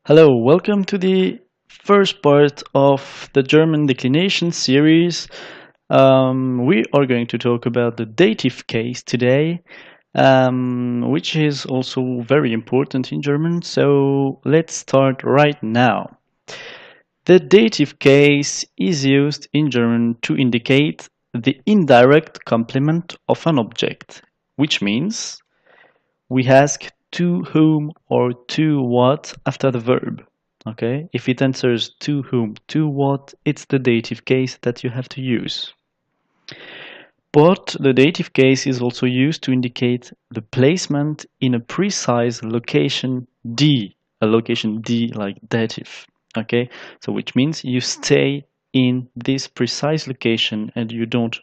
Hello, welcome to the first part of the German declination series. We are going to talk about the dative case today, which is also very important in German. So let's start right now. The dative case is used in German to indicate the indirect complement of an object, which means we ask to whom or to what after the verb. Okay, if it answers to whom, to what, it's the dative case that you have to use. But the dative case is also used to indicate the placement in a precise location D, a location D like dative. Okay, so which means you stay in this precise location and you don't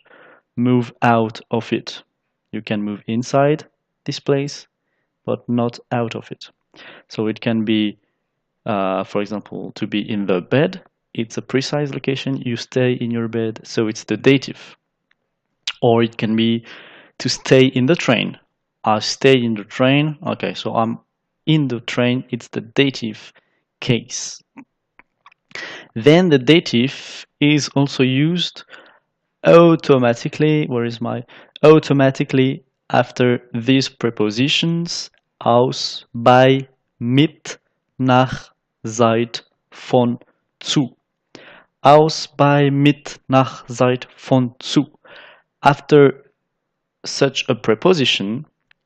move out of it. You can move inside this place, but not out of it. So it can be, for example, to be in the bed. It's a precise location. You stay in your bed, so it's the dative. Or it can be to stay in the train. I stay in the train. Okay, so I'm in the train. It's the dative case. Then the dative is also used automatically. Where is my automatically after these prepositions aus, bei, mit, nach, seit, von, zu. Aus, bei, mit, nach, seit, von, zu. After such a preposition,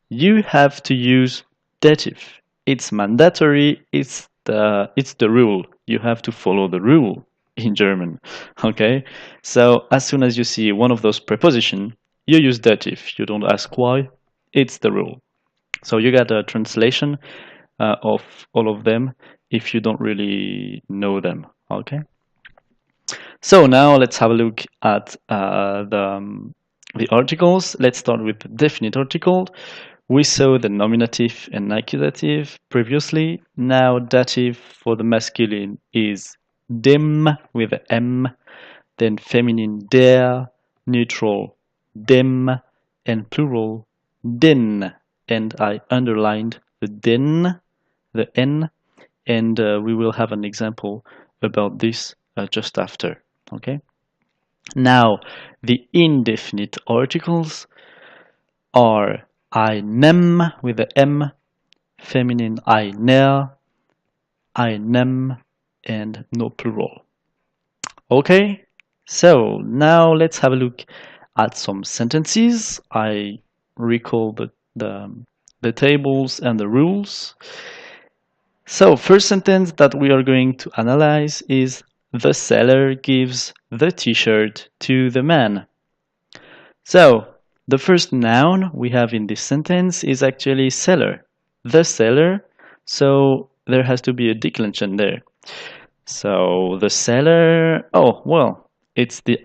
you have to use dative. It's mandatory, it's the rule. You have to follow the rule in German. Okay? So as soon as you see one of those prepositions, you use dative. You don't ask why. It's the rule. So you get a translation of all of them if you don't really know them. Okay. So now let's have a look at the articles. Let's start with the definite article. We saw the nominative and accusative previously. Now dative for the masculine is dem with a M, then feminine der, neutral dem, and plural den. And I underlined the den, the N, and we will have an example about this just after. Okay. Now, the indefinite articles are einem with the M, feminine einer, einem, and no plural. Okay, so now let's have a look at some sentences. I recall the tables and the rules. So, first sentence that we are going to analyze is the seller gives the t-shirt to the man. So, the first noun we have in this sentence is actually seller. The seller, so there has to be a declension there. So the seller, oh well, it's the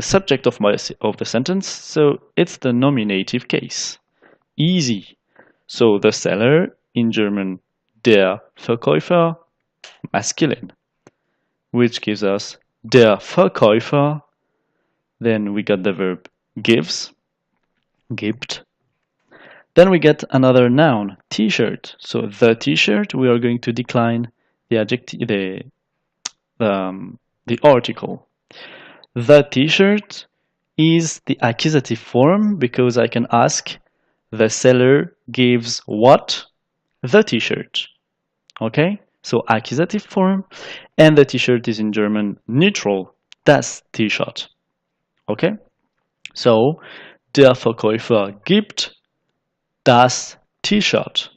subject of the sentence, so it's the nominative case. Easy. So the seller in German, der Verkäufer, masculine, which gives us der Verkäufer. Then we got the verb gives, gibt. Then we get another noun, t-shirt. So the t-shirt, we are going to decline the adjective, the article. The t-shirt is the accusative form because I can ask the seller gives what? The t-shirt. Okay? So accusative form, and the t-shirt is in German neutral, das T-Shirt. Okay? So, der Verkäufer gibt das T-Shirt.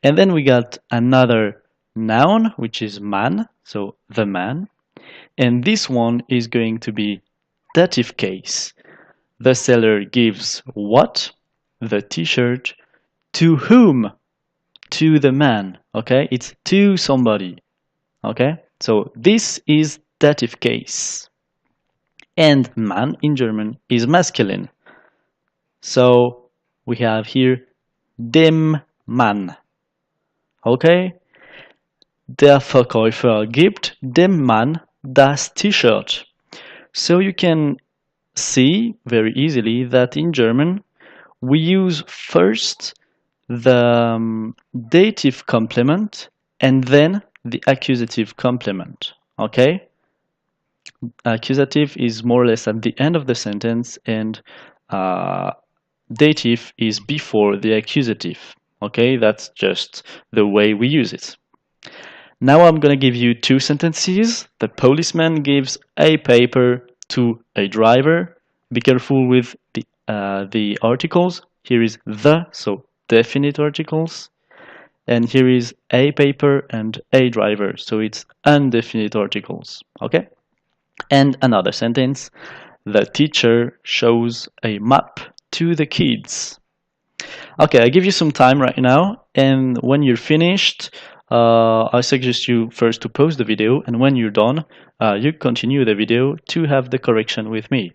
And then we got another noun, which is man, so the man. And this one is going to be dative case. The seller gives what? The t-shirt. To whom? To the man. Okay? It's to somebody. Okay? So this is dative case. And man in German is masculine. So we have here dem Mann. Okay? Der Verkäufer gibt dem Mann das T-Shirt. So you can see very easily that in German we use first the dative complement and then the accusative complement. Okay? Accusative is more or less at the end of the sentence, and dative is before the accusative. Okay? That's just the way we use it. Now I'm going to give you two sentences. The policeman gives a paper to a driver. Be careful with the articles. Here is the, so definite articles. And here is a paper and a driver, so it's indefinite articles. Okay? And another sentence. The teacher shows a map to the kids. Okay, I give you some time right now, and when you're finished, I suggest you first to pause the video, and when you're done, you continue the video to have the correction with me.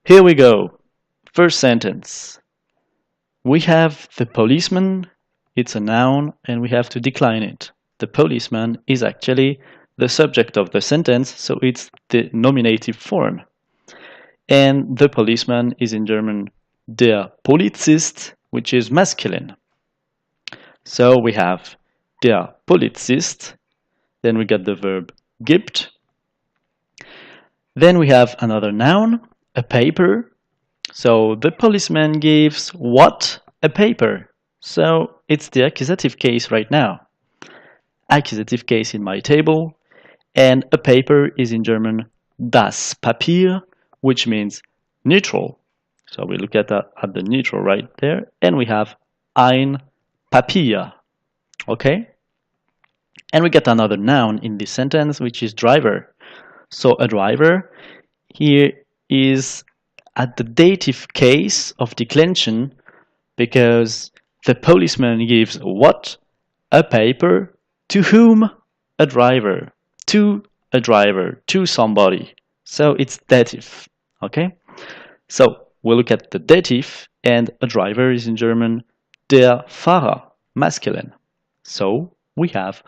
Here we go. First sentence. We have the policeman, it's a noun, and we have to decline it. The policeman is actually the subject of the sentence, so it's the nominative form. And the policeman is in German der Polizist, which is masculine. So we have der Polizist, then we get the verb gibt. Then we have another noun, a paper. So the policeman gives what? A paper. So it's the accusative case right now. Accusative case in my table. And a paper is in German das Papier, which means neutral. So we look at the neutral right there, and we have ein Papier. Okay? And we get another noun in this sentence, which is driver. So a driver here is at the dative case of declension, because the policeman gives what? A paper to whom? A driver. To a driver, to somebody. So it's dative. Okay? So we look at the dative, and a driver is in German der Fahrer, masculine. So we have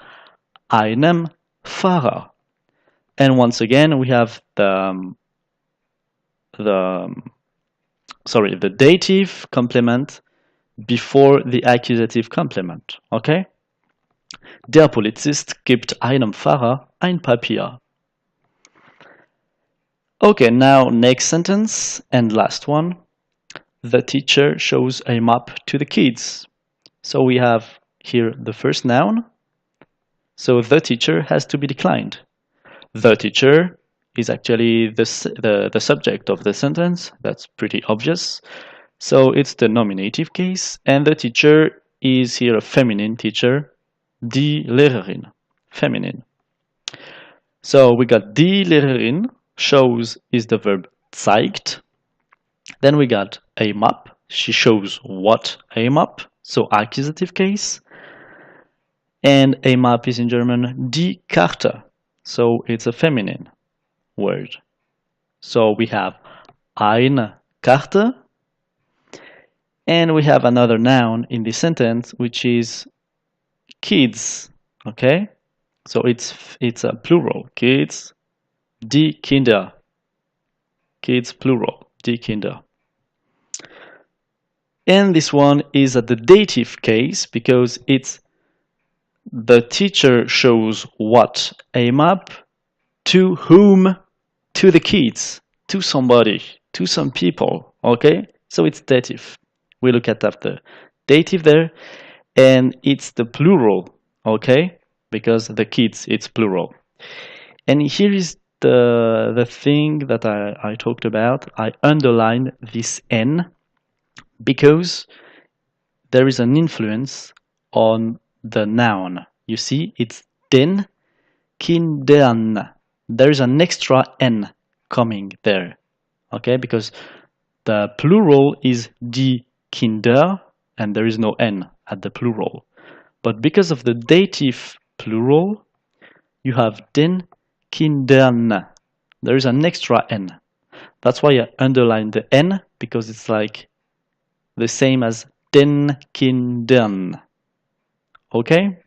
einem Fahrer. And once again, we have the dative complement before the accusative complement. Okay? Der Polizist gibt einem Fahrer ein Papier. Okay, now next sentence and last one. The teacher shows a map to the kids. So we have here the first noun. So the teacher has to be declined. The teacher is actually the subject of the sentence. That's pretty obvious. So it's the nominative case, and the teacher is here a feminine teacher, die Lehrerin, feminine. So we got die Lehrerin, shows is the verb zeigt. Then we got a map, she shows what? A map, so accusative case. And a map is in German die Karte, so it's a feminine word. So we have eine Karte, and we have another noun in this sentence, which is kids. Okay, so it's a plural. Kids, die Kinder. Kids plural, die Kinder. And this one is at the dative case because it's the teacher shows what? A map to whom? To the kids, to somebody, to some people. Okay, so it's dative. We look at the dative there, and it's the plural. Okay, because the kids, it's plural. And here is the thing that I talked about. I underlined this N because there is an influence on the noun. You see, it's den Kindern. There is an extra N coming there. Okay, because the plural is die Kinder, and there is no N at the plural. But because of the dative plural, you have den Kindern. There is an extra N. That's why I underline the N, because it's like the same as den Kindern. Okay?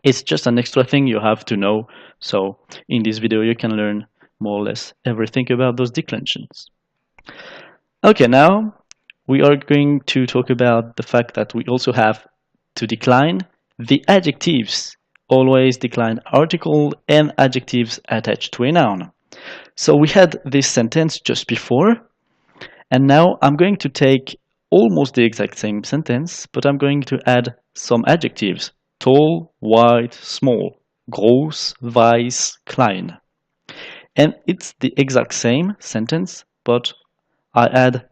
It's just an extra thing you have to know. So in this video you can learn more or less everything about those declensions. Okay, now we are going to talk about the fact that we also have to decline, the adjectives always decline article and adjectives attached to a noun. So we had this sentence just before, and now I'm going to take almost the exact same sentence, but I'm going to add some adjectives. Tall, wide, small. Groß, weiß, klein. And it's the exact same sentence, but I add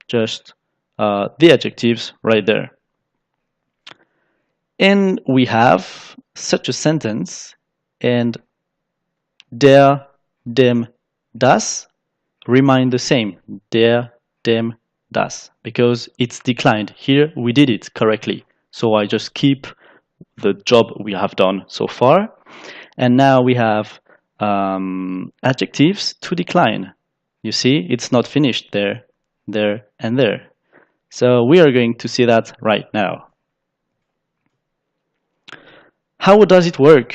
just the adjectives right there. And we have such a sentence, and der, dem, das remain the same. Der, dem, das, because it's declined. Here we did it correctly. So I just keep the job we have done so far. And now we have adjectives to decline. You see, it's not finished there, there, and there. So we are going to see that right now. How does it work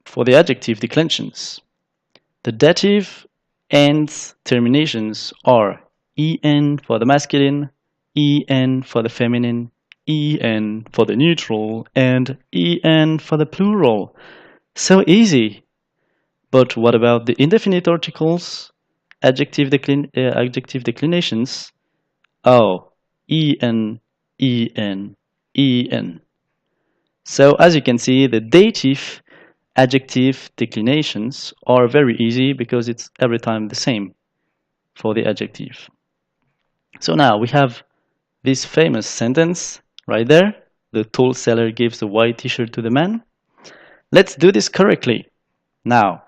for the adjective declensions? The dative and terminations are en for the masculine, en for the feminine, en for the neutral, and en for the plural. So easy. But what about the indefinite articles, adjective declinations? Oh, en, en, en. So as you can see, the dative adjective declinations are very easy because it's every time the same for the adjective. So now we have this famous sentence right there. The tall seller gives a white t-shirt to the man. Let's do this correctly. Now,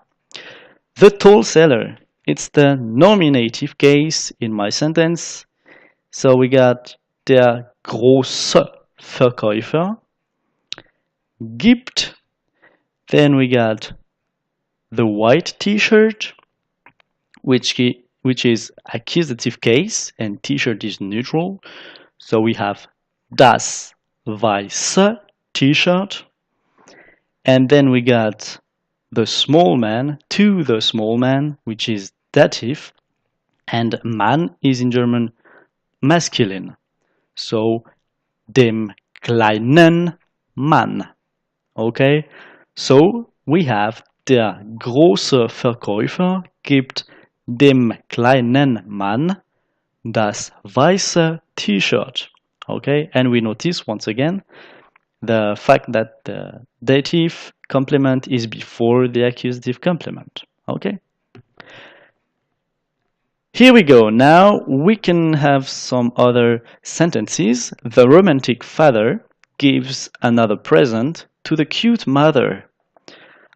the tall seller, it's the nominative case in my sentence. So we got der große Verkäufer gibt. Then we got the white t-shirt, which is accusative case, and t-shirt is neutral. So we have das weiße t-shirt. And then we got the small man, to the small man, which is dative. And Mann is in German masculine. So dem kleinen Mann. Okay? So we have der große Verkäufer gibt dem kleinen Mann das weiße T-Shirt. Okay? And we notice once again the fact that the dative complement is before the accusative complement. Okay? Here we go. Now we can have some other sentences. The romantic father gives another present to the cute mother.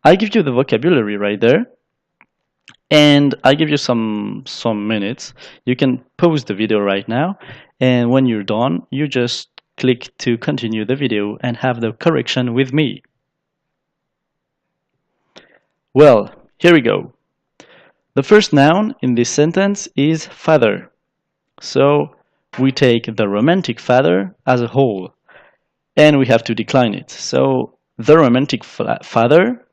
I give you the vocabulary right there, and I give you some minutes. You can pause the video right now, and when you're done, you just click to continue the video and have the correction with me. Well, here we go. The first noun in this sentence is father. So we take the romantic father as a whole, and we have to decline it. So the romantic father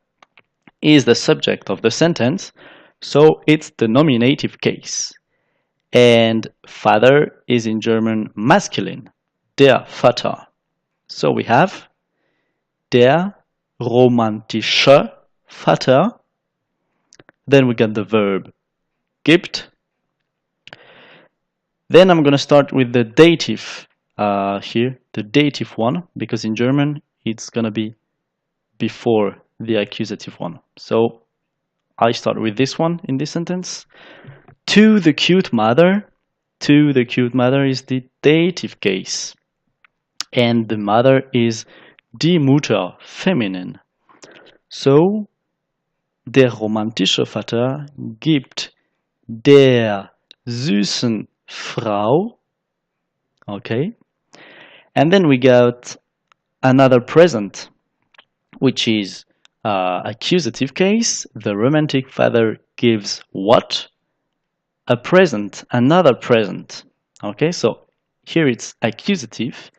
is the subject of the sentence, so it's the nominative case. And father is in German masculine, der Vater. So we have der romantische Vater. Then we got the verb gibt. Then I'm going to start with the dative here, the dative one, because in German it's going to be before the accusative one. So I start with this one in this sentence. To the cute mother. To the cute mother is the dative case. And the mother is die Mutter, feminine. So der romantische Vater gibt der süßen Frau. Okay. And then we got another present, which is accusative case. The romantic father gives what? A present, another present. Okay, so here it's accusative,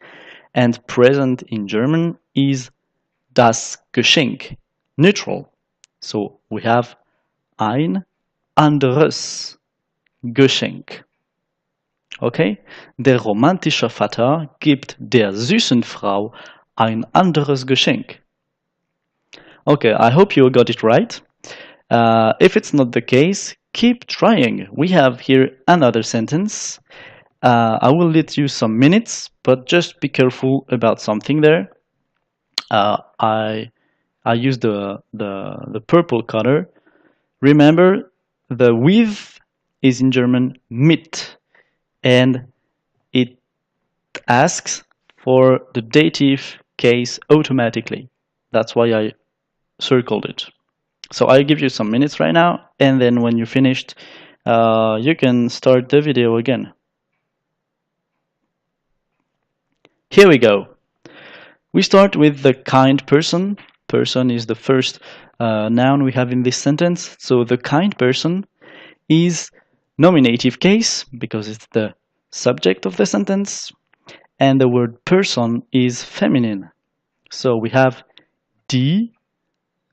and present in German is das Geschenk, neutral. So we have ein anderes Geschenk. Okay, der romantische Vater gibt der süßen Frau ein anderes Geschenk. Okay, I hope you got it right. If it's not the case, keep trying. We have here another sentence. I will let you some minutes, but just be careful about something there. I use the purple color. Remember, the with is in German mit, and it asks for the dative case automatically. That's why I circled it. So I'll give you some minutes right now, and then when you're finished, you can start the video again. Here we go. We start with the kind person. Person is the first noun we have in this sentence. So the kind person is nominative case because it's the subject of the sentence, and the word person is feminine. So we have die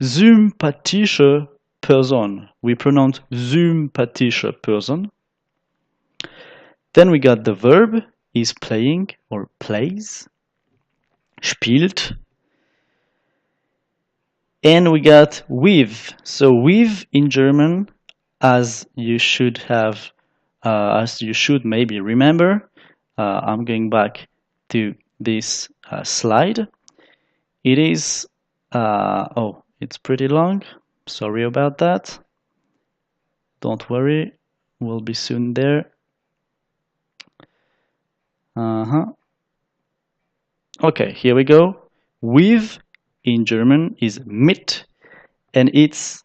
sympathische Person. We pronounce sympathische Person. Then we got the verb is playing or plays, spielt. And we got with. So with in German, as you should maybe remember, I'm going back to this slide. It is, it's pretty long. Sorry about that. Don't worry, we'll be soon there. Okay, here we go. With in German is mit, and it's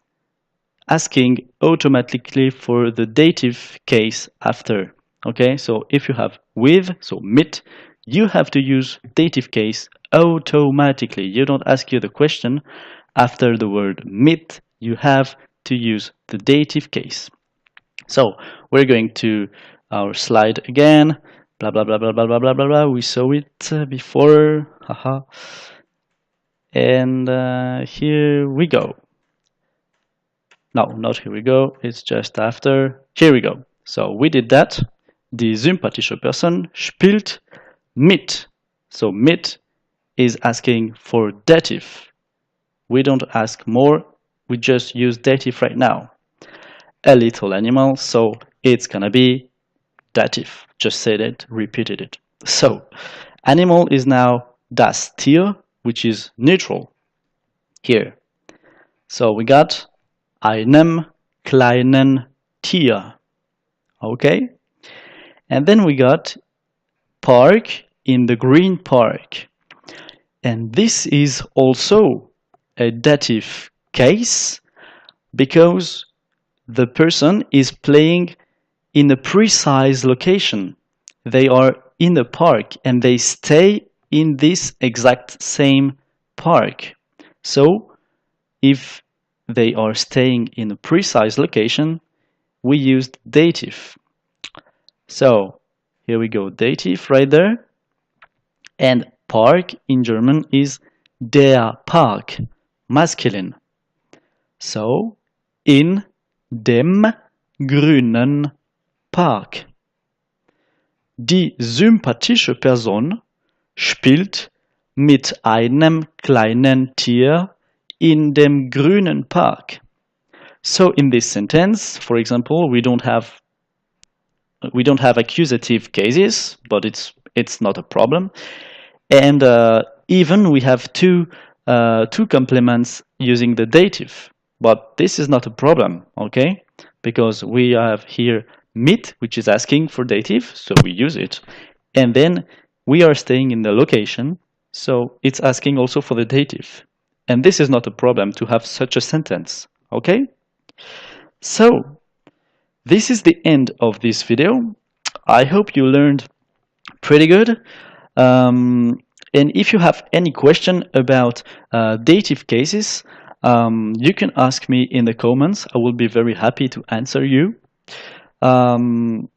asking automatically for the dative case after. Okay, so if you have with, so mit, you have to use dative case automatically. You don't ask you the question. After the word mit, you have to use the dative case. So we're going to our slide again. Blah, blah, blah, blah, blah, blah, blah, blah, blah. We saw it before. Haha. And here we go. No, not here we go. It's just after. Here we go. So we did that. Die sympathische Person spielt mit. So mit is asking for dative. We don't ask more. We just use dative right now. A little animal, so it's gonna be dative. Just said it, repeated it. So animal is now das Tier, which is neutral here. So we got einem kleinen Tier. Okay? And then we got park in the green park. And this is also a dative case because the person is playing in a precise location. They are in a park and they stay in this exact same park. So if they are staying in a precise location, we used dative. So here we go, dative right there. And park in German is der Park, masculine. So in dem grünen Park. Die sympathische Person spielt mit einem kleinen Tier in dem grünen Park. So in this sentence, for example, we don't have accusative cases, but it's not a problem. And even we have two complements using the dative, but this is not a problem, okay? Because we have here mit, which is asking for dative, so we use it. And then we are staying in the location, so it's asking also for the dative. And this is not a problem to have such a sentence, okay? So this is the end of this video. I hope you learned pretty good. And if you have any question about dative cases, you can ask me in the comments. I will be very happy to answer you. And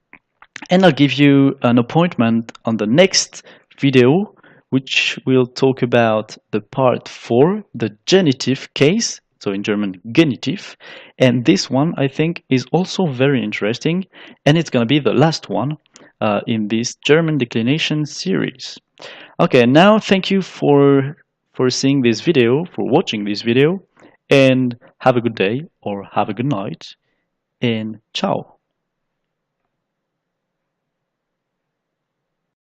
I'll give you an appointment on the next video, which will talk about the part 4, the genitive case, so in German, Genitiv. And this one, I think, is also very interesting, and it's going to be the last one in this German declination series. Okay, now thank you for seeing this video, for watching this video, and have a good day or have a good night, and ciao.